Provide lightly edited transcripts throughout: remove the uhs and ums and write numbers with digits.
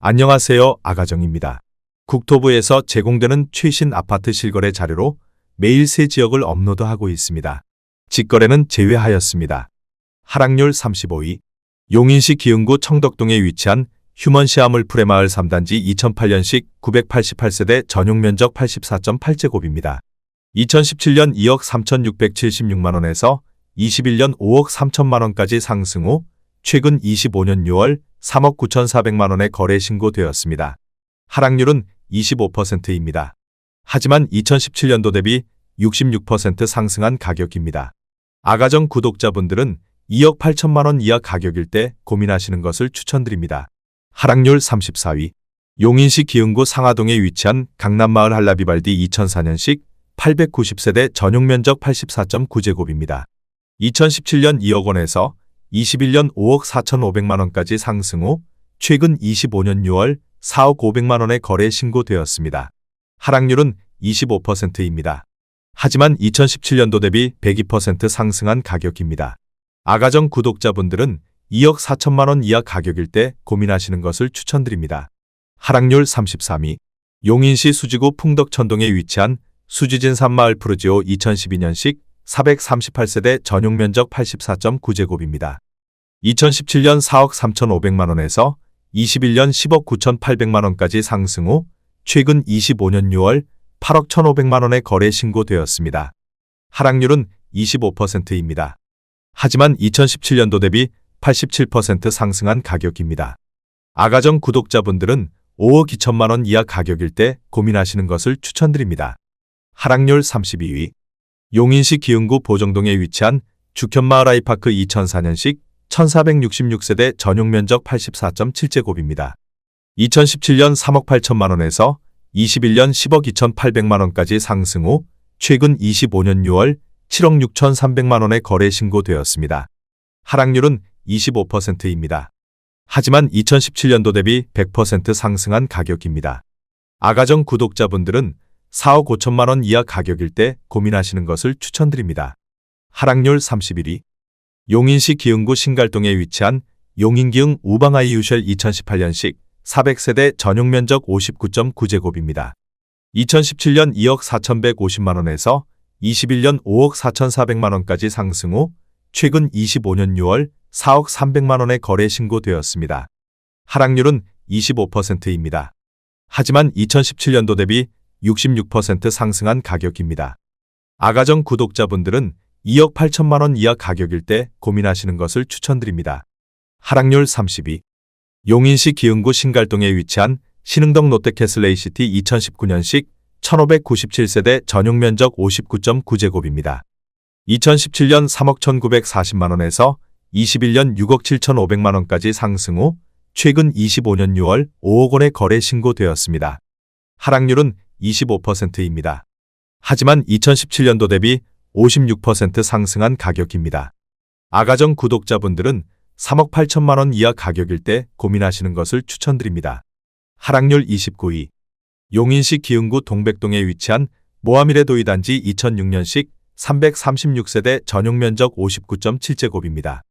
안녕하세요. 아가정입니다. 국토부에서 제공되는 최신 아파트 실거래 자료로 매일 새 지역을 업로드하고 있습니다. 직거래는 제외하였습니다. 하락률 35위. 용인시 기흥구 청덕동에 위치한 휴먼시아물 프레마을 3단지 2008년식 988세대 전용면적 84.8제곱입니다. 2017년 2억 3,676만원에서 21년 5억 3천만원까지 상승 후 최근 25년 6월 3억 9,400만원에 거래 신고되었습니다. 하락률은 25%입니다. 하지만 2017년도 대비 66% 상승한 가격입니다. 아가정 구독자분들은 2억 8천만원 이하 가격일 때 고민하시는 것을 추천드립니다. 하락률 34위. 용인시 기흥구 상하동에 위치한 강남마을 한라비발디 2004년식 890세대 전용면적 84.9제곱입니다. 2017년 2억 원에서 21년 5억 4,500만원까지 상승 후 최근 25년 6월 4억 500만원에 거래 신고되었습니다. 하락률은 25%입니다. 하지만 2017년도 대비 102% 상승한 가격입니다. 아가정 구독자분들은 2억 4천만원 이하 가격일 때 고민하시는 것을 추천드립니다. 하락률 33위. 용인시 수지구 풍덕천동에 위치한 수지진 산마을 푸르지오 2012년식 438세대 전용면적 84.9제곱입니다. 2017년 4억 3,500만원에서 21년 10억 9,800만원까지 상승 후 최근 25년 6월 8억 1,500만원에 거래 신고되었습니다. 하락률은 25%입니다. 하지만 2017년도 대비 87% 상승한 가격입니다. 아가정 구독자분들은 5억 2천만원 이하 가격일 때 고민하시는 것을 추천드립니다. 하락률 32위. 용인시 기흥구 보정동에 위치한 죽현마을 아이파크 2004년식 1466세대 전용면적 84.7제곱입니다. 2017년 3억 8천만원에서 21년 10억 2,800만원까지 상승 후 최근 25년 6월 7억 6,300만원에 거래 신고되었습니다. 하락률은 25%입니다. 하지만 2017년도 대비 100% 상승한 가격입니다. 아가정 구독자분들은 4억 5천만원 이하 가격일 때 고민하시는 것을 추천드립니다. 하락률 31위. 용인시 기흥구 신갈동에 위치한 용인기흥 우방아이 유셜 2018년식 400세대 전용면적 59.9제곱입니다. 2017년 2억 4,150만원에서 21년 5억 4,400만원까지 상승 후 최근 25년 6월 4억 300만원에 거래 신고되었습니다. 하락률은 25%입니다. 하지만 2017년도 대비 66% 상승한 가격입니다. 아가정 구독자분들은 2억 8천만원 이하 가격일 때 고민하시는 것을 추천드립니다. 하락률 32. 용인시 기흥구 신갈동에 위치한 신흥동 롯데캐슬 A시티 2019년식 1597세대 전용면적 59.9제곱입니다. 2017년 3억 1,940만원에서 21년 6억 7,500만원까지 상승 후 최근 25년 6월 5억 원에 거래 신고되었습니다. 하락률은 25%입니다. 하지만 2017년도 대비 56% 상승한 가격입니다. 아가정 구독자분들은 3억 8천만원 이하 가격일 때 고민하시는 것을 추천드립니다. 하락률 29위. 용인시 기흥구 동백동에 위치한 모하미레 도이단지 2006년식 336세대 전용면적 59.7제곱입니다.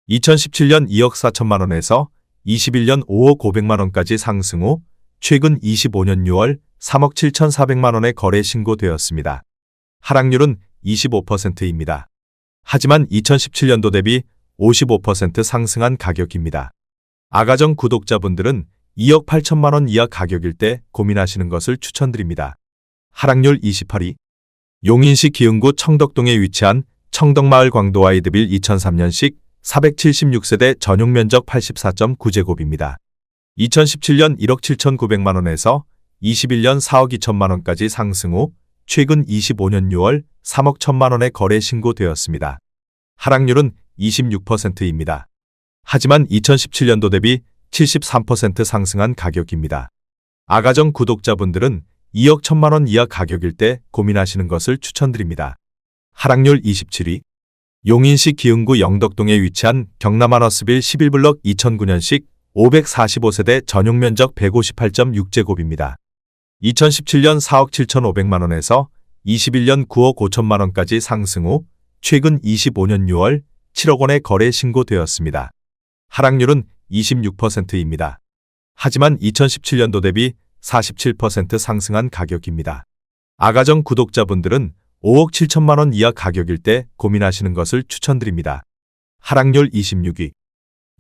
2017년 2억 4천만원에서 21년 5억 500만원까지 상승 후 최근 25년 6월 3억 7,400만원에 거래 신고되었습니다. 하락률은 25%입니다. 하지만 2017년도 대비 55% 상승한 가격입니다. 아가정 구독자분들은 2억 8천만원 이하 가격일 때 고민하시는 것을 추천드립니다. 하락률 28위. 용인시 기흥구 청덕동에 위치한 청덕마을 광도 아이드빌 2003년식 476세대 전용면적 84.9제곱입니다. 2017년 1억 7,900만원에서 21년 4억 2천만원까지 상승 후 최근 25년 6월 3억 1천만원에 거래 신고되었습니다. 하락률은 26%입니다. 하지만 2017년도 대비 73% 상승한 가격입니다. 아가정 구독자분들은 2억 1천만원 이하 가격일 때 고민하시는 것을 추천드립니다. 하락률 27위. 용인시 기흥구 영덕동에 위치한 경남하너스빌 11블럭 2009년식 545세대 전용면적 158.6제곱입니다. 2017년 4억 7,500만원에서 21년 9억 5천만원까지 상승 후 최근 25년 6월 7억 원에 거래 신고되었습니다. 하락률은 26%입니다. 하지만 2017년도 대비 47% 상승한 가격입니다. 아가정 구독자분들은 5억 7천만 원 이하 가격일 때 고민하시는 것을 추천드립니다. 하락률 26위.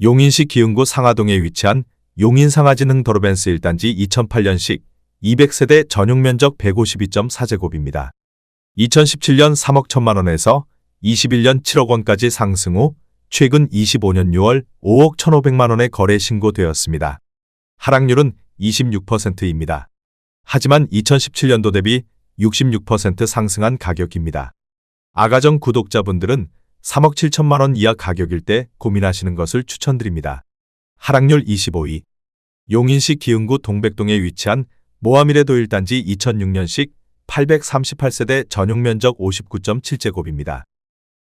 용인시 기흥구 상하동에 위치한 용인상하진흥 도로벤스 1단지 2008년식 200세대 전용 면적 152.4제곱입니다. 2017년 3억 1천만 원에서 21년 7억 원까지 상승 후 최근 25년 6월 5억 1,500만 원에 거래 신고되었습니다. 하락률은 26%입니다. 하지만 2017년도 대비 66% 상승한 가격입니다. 아가정 구독자분들은 3억 7천만 원 이하 가격일 때 고민하시는 것을 추천드립니다. 하락률 25위. 용인시 기흥구 동백동에 위치한 모하미레도 1단지 2006년식 838세대 전용 면적 59.7제곱입니다.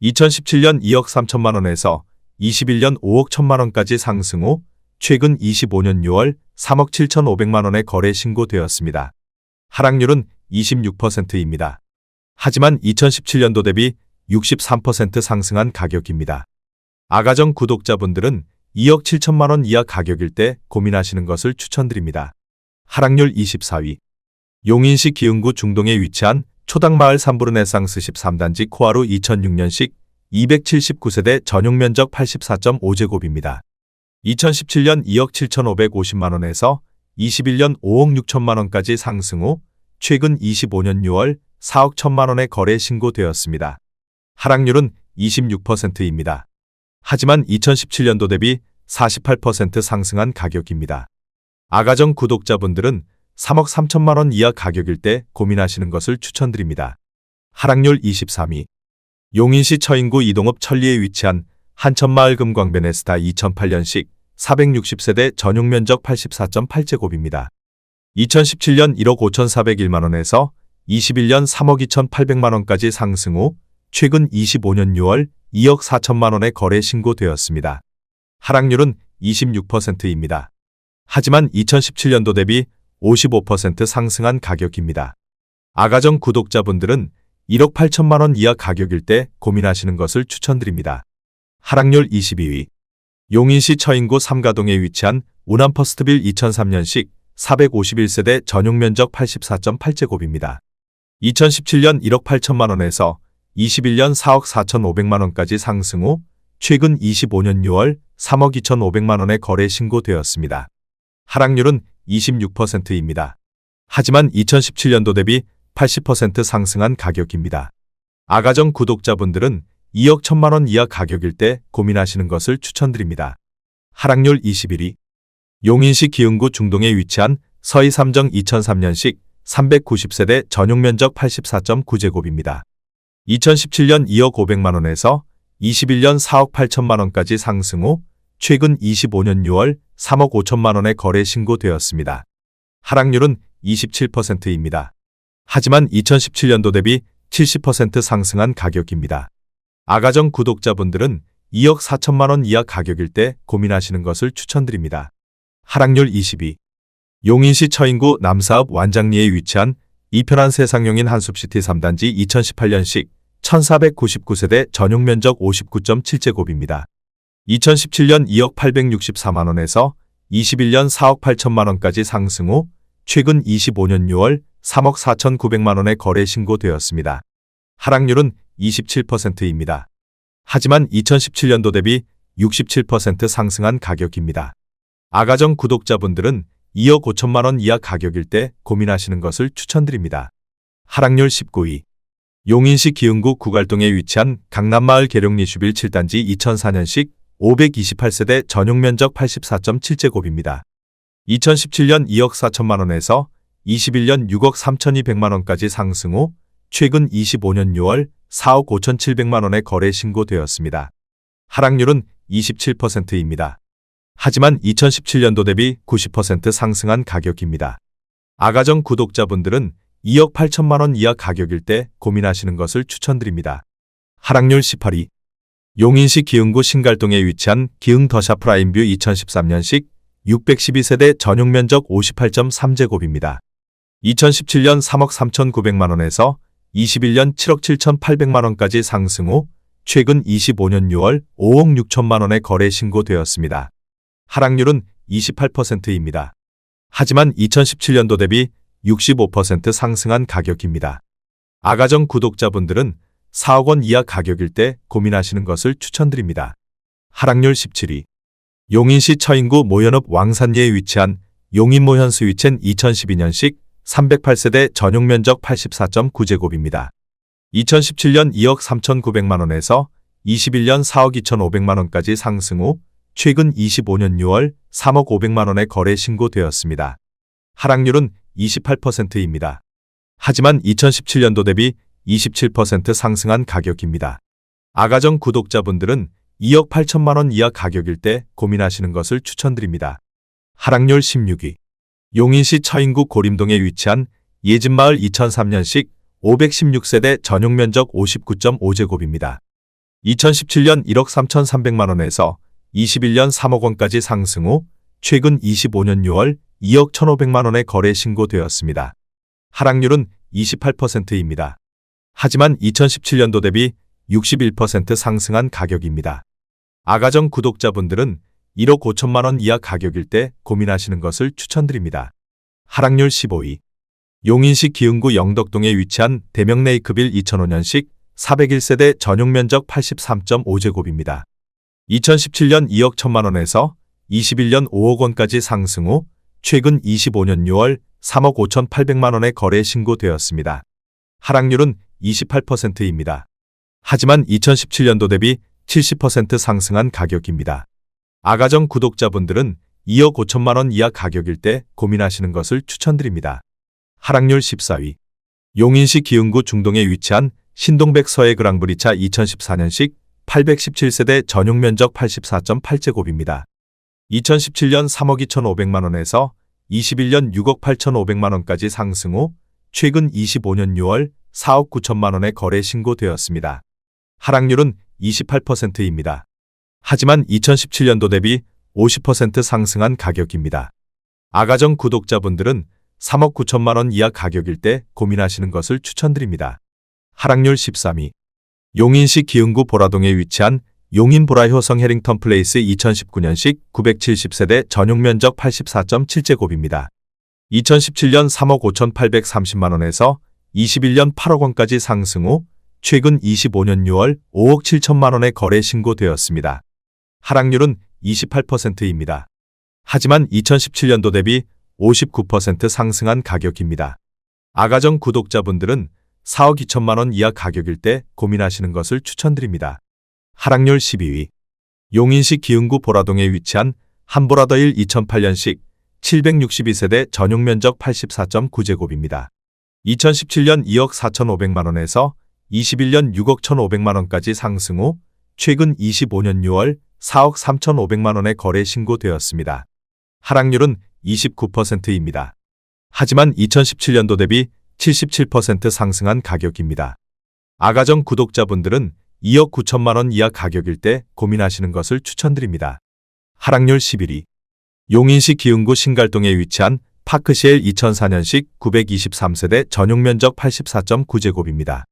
2017년 2억 3천만 원에서 21년 5억 1천만 원까지 상승 후 최근 25년 6월 3억 7,500만 원에 거래 신고되었습니다. 하락률은 26%입니다. 하지만 2017년도 대비 63% 상승한 가격입니다. 아가정 구독자분들은 2억 7천만 원 이하 가격일 때 고민하시는 것을 추천드립니다. 하락률 24위. 용인시 기흥구 중동에 위치한 초당마을 3부르네상스 13단지 코하루 2006년식 279세대 전용 면적 84.5제곱입니다. 2017년 2억 7,550만 원에서 21년 5억 6천만 원까지 상승 후 최근 25년 6월 4억 1천만 원에 거래 신고되었습니다. 하락률은 26%입니다. 하지만 2017년도 대비 48% 상승한 가격입니다. 아가정 구독자분들은 3억 3천만 원 이하 가격일 때 고민하시는 것을 추천드립니다. 하락률 23위. 용인시 처인구 이동읍 천리에 위치한 한천마을 금광베네스타 2008년식 460세대 전용 면적 84.8제곱입니다. 2017년 1억 5,401만 원에서 21년 3억 2,800만 원까지 상승 후 최근 25년 6월 2억 4천만 원에 거래 신고되었습니다. 하락률은 26%입니다. 하지만 2017년도 대비 55% 상승한 가격입니다. 아가정 구독자분들은 1억 8천만 원 이하 가격일 때 고민하시는 것을 추천드립니다. 하락률 22위. 용인시 처인구 삼가동에 위치한 우남퍼스트빌 2003년식 451세대 전용 면적 84.8제곱입니다. 2017년 1억 8천만 원에서 21년 4억 4,500만 원까지 상승 후 최근 25년 6월 3억 2,500만 원에 거래 신고되었습니다. 하락률은 26%입니다. 하지만 2017년도 대비 80% 상승한 가격입니다. 아가정 구독자분들은 2억 1천만 원 이하 가격일 때 고민하시는 것을 추천드립니다. 하락률 21위. 용인시 기흥구 중동에 위치한 서희삼정 2003년식 390세대 전용 면적 84.9제곱입니다. 2017년 2억 500만 원에서 21년 4억 8천만 원까지 상승 후 최근 25년 6월 3억 5천만 원에 거래 신고되었습니다. 하락률은 27%입니다. 하지만 2017년도 대비 70% 상승한 가격입니다. 아가정 구독자분들은 2억 4천만 원 이하 가격일 때 고민하시는 것을 추천드립니다. 하락률 22. 용인시 처인구 남사읍 완장리에 위치한 이편한 세상용인 한숲시티 3단지 2018년식 1499세대 전용 면적 59.7제곱입니다. 2017년 2억 864만 원에서 21년 4억 8천만 원까지 상승 후 최근 25년 6월 3억 4,900만 원에 거래 신고되었습니다. 하락률은 27%입니다. 하지만 2017년도 대비 67% 상승한 가격입니다. 아가정 구독자분들은 2억 5천만 원 이하 가격일 때 고민하시는 것을 추천드립니다. 하락률 19위. 용인시 기흥구 구갈동에 위치한 강남마을 계룡리슈빌 7단지 2004년식 528세대 전용 면적 84.7제곱입니다. 2017년 2억 4천만 원에서 21년 6억 3,200만 원까지 상승 후 최근 25년 6월 4억 5,700만 원에 거래 신고되었습니다. 하락률은 27%입니다. 하지만 2017년도 대비 90% 상승한 가격입니다. 아가정 구독자분들은 2억 8천만 원 이하 가격일 때 고민하시는 것을 추천드립니다. 하락률 18위. 용인시 기흥구 신갈동에 위치한 기흥 더샵 프라임뷰 2013년식 612세대 전용 면적 58.3제곱입니다. 2017년 3억 3,900만 원에서 21년 7억 7,800만 원까지 상승 후 최근 25년 6월 5억 6천만 원에 거래 신고되었습니다. 하락률은 28%입니다. 하지만 2017년도 대비 65% 상승한 가격입니다. 아가정 구독자분들은 4억 원 이하 가격일 때 고민하시는 것을 추천드립니다. 하락률 17위. 용인시 처인구 모현읍 왕산리에 위치한 용인모 현수위첸 2012년식 308세대 전용 면적 84.9제곱입니다. 2017년 2억 3,900만 원에서 21년 4억 2,500만 원까지 상승 후 최근 25년 6월 3억 500만 원에 거래 신고되었습니다. 하락률은 28%입니다. 하지만 2017년도 대비 27% 상승한 가격입니다. 아가정 구독자분들은 2억 8천만 원 이하 가격일 때 고민하시는 것을 추천드립니다. 하락률 16위. 용인시 처인구 고림동에 위치한 예진마을 2003년식 516세대 전용 면적 59.5제곱입니다. 2017년 1억 3,300만 원에서 21년 3억 원까지 상승 후 최근 25년 6월 2억 1,500만 원에 거래 신고되었습니다. 하락률은 28%입니다. 하지만 2017년도 대비 61% 상승한 가격입니다. 아가정 구독자분들은 1억 5천만 원 이하 가격일 때 고민하시는 것을 추천드립니다. 하락률 15위. 용인시 기흥구 영덕동에 위치한 대명레이크빌 2005년식 401세대 전용 면적 83.5제곱입니다. 2017년 2억 1천만 원에서 21년 5억 원까지 상승 후 최근 25년 6월 3억 5,800만 원에 거래 신고되었습니다. 하락률은 28%입니다. 하지만 2017년도 대비 70% 상승한 가격입니다. 아가정 구독자분들은 2억 5천만 원 이하 가격일 때 고민하시는 것을 추천드립니다. 하락률 14위. 용인시 기흥구 중동에 위치한 신동백 서해 그랑브리차 2014년식 817세대 전용 면적 84.8제곱입니다. 2017년 3억 2,500만 원에서 21년 6억 8,500만 원까지 상승 후 최근 25년 6월 4억 9천만 원에 거래 신고되었습니다. 하락률은 28%입니다. 하지만 2017년도 대비 50% 상승한 가격입니다. 아가정 구독자분들은 3억 9천만 원 이하 가격일 때 고민하시는 것을 추천드립니다. 하락률 13위. 용인시 기흥구 보라동에 위치한 용인 보라효성 해링턴 플레이스 2019년식 970세대 전용 면적 84.7제곱입니다. 2017년 3억 5,830만 원에서 21년 8억 원까지 상승 후 최근 25년 6월 5억 7천만 원에 거래 신고되었습니다. 하락률은 28%입니다. 하지만 2017년도 대비 59% 상승한 가격입니다. 아가정 구독자분들은 4억 2천만 원 이하 가격일 때 고민하시는 것을 추천드립니다. 하락률 12위. 용인시 기흥구 보라동에 위치한 한보라더일 2008년식 762세대 전용 면적 84.9제곱입니다. 2017년 2억 4,500만 원에서 21년 6억 1,500만 원까지 상승 후 최근 25년 6월 4억 3,500만 원에 거래 신고되었습니다. 하락률은 29%입니다. 하지만 2017년도 대비 77% 상승한 가격입니다. 아가정 구독자분들은 2억 9천만 원 이하 가격일 때 고민하시는 것을 추천드립니다. 하락률 11위. 용인시 기흥구 신갈동에 위치한 파크시엘 2004년식 923세대 전용 면적 84.9제곱입니다.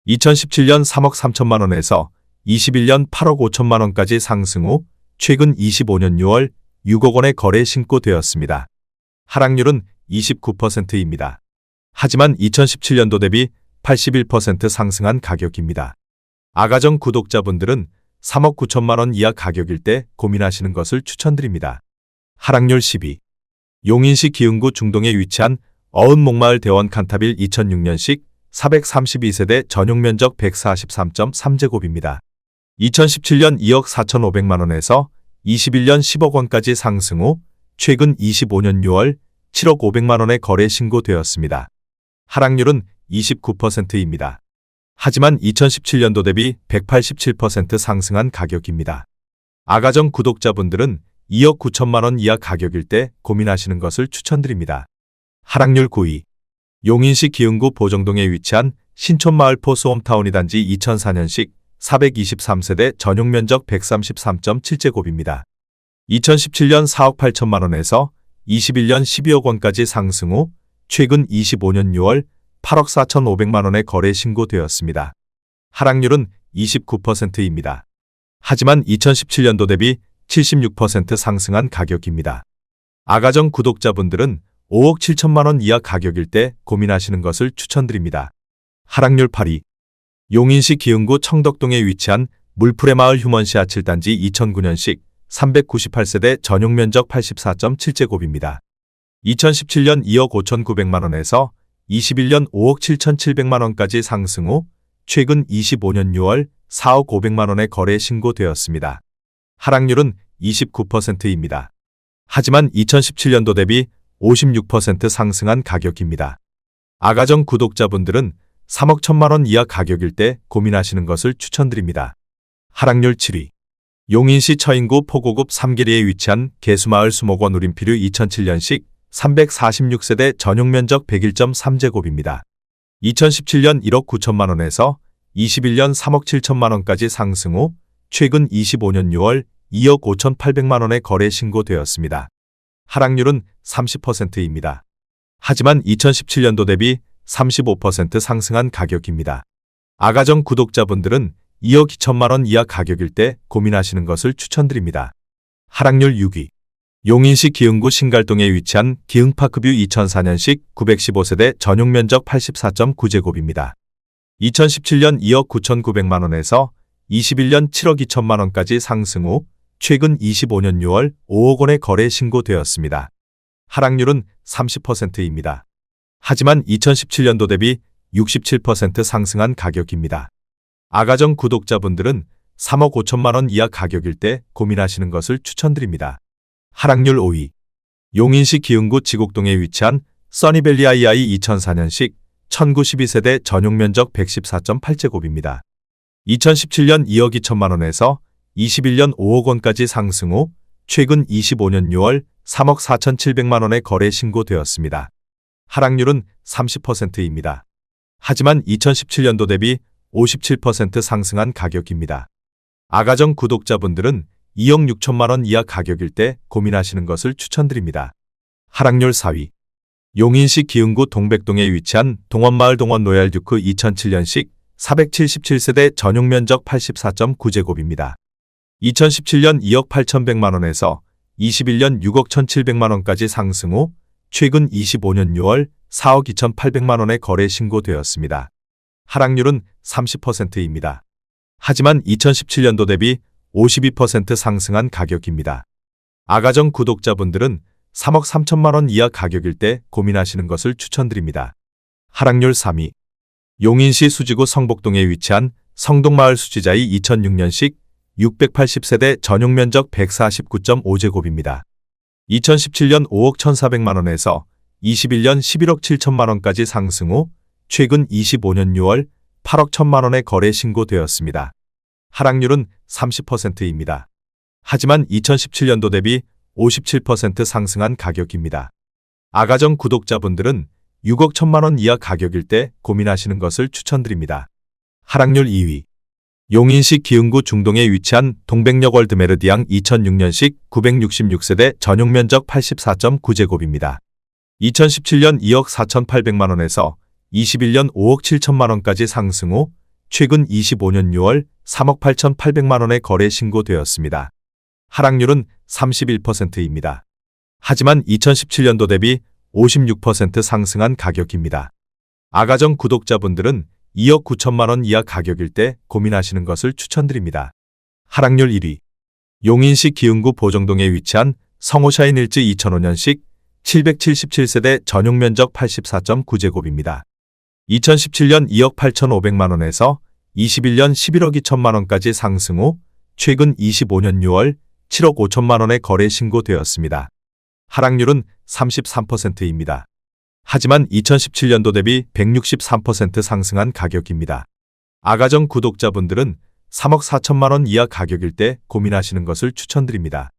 2017년 3억 3천만 원에서 21년 8억 5천만 원까지 상승 후 최근 25년 6월 6억 원에 거래 신고되었습니다. 하락률은 29%입니다. 하지만 2017년도 대비 81% 상승한 가격입니다. 아가정 구독자분들은 3억 9천만 원 이하 가격일 때 고민하시는 것을 추천드립니다. 하락률 10위. 용인시 기흥구 중동에 위치한 어은 목마을 대원 칸타빌 2006년식 432세대 전용 면적 143.3제곱입니다. 2017년 2억 4,500만 원에서 21년 10억 원까지 상승 후 최근 25년 6월 7억 500만 원에 거래 신고되었습니다. 하락률은 29%입니다. 하지만 2017년도 대비 187% 상승한 가격입니다. 아가정 구독자분들은 2억 9천만 원 이하 가격일 때 고민하시는 것을 추천드립니다. 하락률 9위. 용인시 기흥구 보정동에 위치한 신촌마을포 소홈타운이 단지 2004년식 423세대 전용 면적 133.7제곱입니다. 2017년 4억 8천만 원에서 21년 12억 원까지 상승 후 최근 25년 6월 8억 4,500만 원에 거래 신고되었습니다. 하락률은 29%입니다. 하지만 2017년도 대비 76% 상승한 가격입니다. 아가정 구독자분들은 5억 7천만 원 이하 가격일 때 고민하시는 것을 추천드립니다. 하락률 8위. 용인시 기흥구 청덕동에 위치한 물풀의 마을 휴먼시아 7단지 2009년식 398세대 전용 면적 84.7제곱입니다. 2017년 2억 5,900만 원에서 21년 5억 7,700만 원까지 상승 후 최근 25년 6월 4억 500만 원에 거래 신고되었습니다. 하락률은 29%입니다. 하지만 2017년도 대비 56% 상승한 가격입니다. 아가정 구독자분들은 3억 1천만 원 이하 가격일 때 고민하시는 것을 추천드립니다. 하락률 7위. 용인시 처인구 포고급 3계리에 위치한 개수마을 수목원 누림필유 2007년식 346세대 전용 면적 101.3제곱입니다. 2017년 1억 9천만 원에서 21년 3억 7천만 원까지 상승 후 최근 25년 6월 2억 5,800만 원에 거래 신고되었습니다. 하락률은 30%입니다. 하지만 2017년도 대비 35% 상승한 가격입니다. 아가정 구독자분들은 2억 2천만 원 이하 가격일 때 고민하시는 것을 추천드립니다. 하락률 6위. 용인시 기흥구 신갈동에 위치한 기흥파크뷰 2004년식 915세대 전용 면적 84.9제곱입니다. 2017년 2억 9,900만 원에서 21년 7억 2천만 원까지 상승 후 최근 25년 6월 5억 원에 거래 신고되었습니다. 하락률은 30%입니다. 하지만 2017년도 대비 67% 상승한 가격입니다. 아가정 구독자분들은 3억 5천만 원 이하 가격일 때 고민하시는 것을 추천드립니다. 하락률 5위. 용인시 기흥구 지곡동에 위치한 써니밸리 II 2004년식 1912세대 전용 면적 114.8제곱입니다. 2017년 2억 2천만 원에서 21년 5억 원까지 상승 후 최근 25년 6월 3억 4,700만 원에 거래 신고되었습니다. 하락률은 30%입니다. 하지만 2017년도 대비 57% 상승한 가격입니다. 아가정 구독자분들은 2억 6천만 원 이하 가격일 때 고민하시는 것을 추천드립니다. 하락률 4위. 용인시 기흥구 동백동에 위치한 동원마을 동원 로얄듀크 2007년식 477세대 전용 면적 84.9제곱입니다. 2017년 2억 8,100만 원에서 21년 6억 1,700만 원까지 상승 후 최근 25년 6월 4억 2,800만 원에 거래 신고되었습니다. 하락률은 30%입니다. 하지만 2017년도 대비 52% 상승한 가격입니다. 아가정 구독자분들은 3억 3천만 원 이하 가격일 때 고민하시는 것을 추천드립니다. 하락률 3위. 용인시 수지구 성복동에 위치한 성동마을 수지자이 2006년식 680세대 전용 면적 149.5제곱입니다. 2017년 5억 1,400만 원에서 21년 11억 7천만 원까지 상승 후 최근 25년 6월 8억 1천만 원에 거래 신고되었습니다. 하락률은 30%입니다. 하지만 2017년도 대비 57% 상승한 가격입니다. 아가정 구독자분들은 6억 1천만 원 이하 가격일 때 고민하시는 것을 추천드립니다. 하락률 2위. 용인시 기흥구 중동에 위치한 동백역 월드메르디앙 2006년식 966세대 전용 면적 84.9제곱입니다. 2017년 2억 4,800만 원에서 21년 5억 7천만 원까지 상승 후 최근 25년 6월 3억 8,800만 원에 거래 신고되었습니다. 하락률은 31%입니다. 하지만 2017년도 대비 56% 상승한 가격입니다. 아가정 구독자분들은 2억 9천만 원 이하 가격일 때 고민하시는 것을 추천드립니다. 하락률 1위. 용인시 기흥구 보정동에 위치한 성호샤인 1즈 2005년식 777세대 전용 면적 84.9제곱입니다. 2017년 2억 8,500만 원에서 21년 11억 2천만 원까지 상승 후 최근 25년 6월 7억 5천만 원에 거래 신고되었습니다. 하락률은 33%입니다. 하지만 2017년도 대비 163% 상승한 가격입니다. 아가정 구독자분들은 3억 4천만 원 이하 가격일 때 고민하시는 것을 추천드립니다.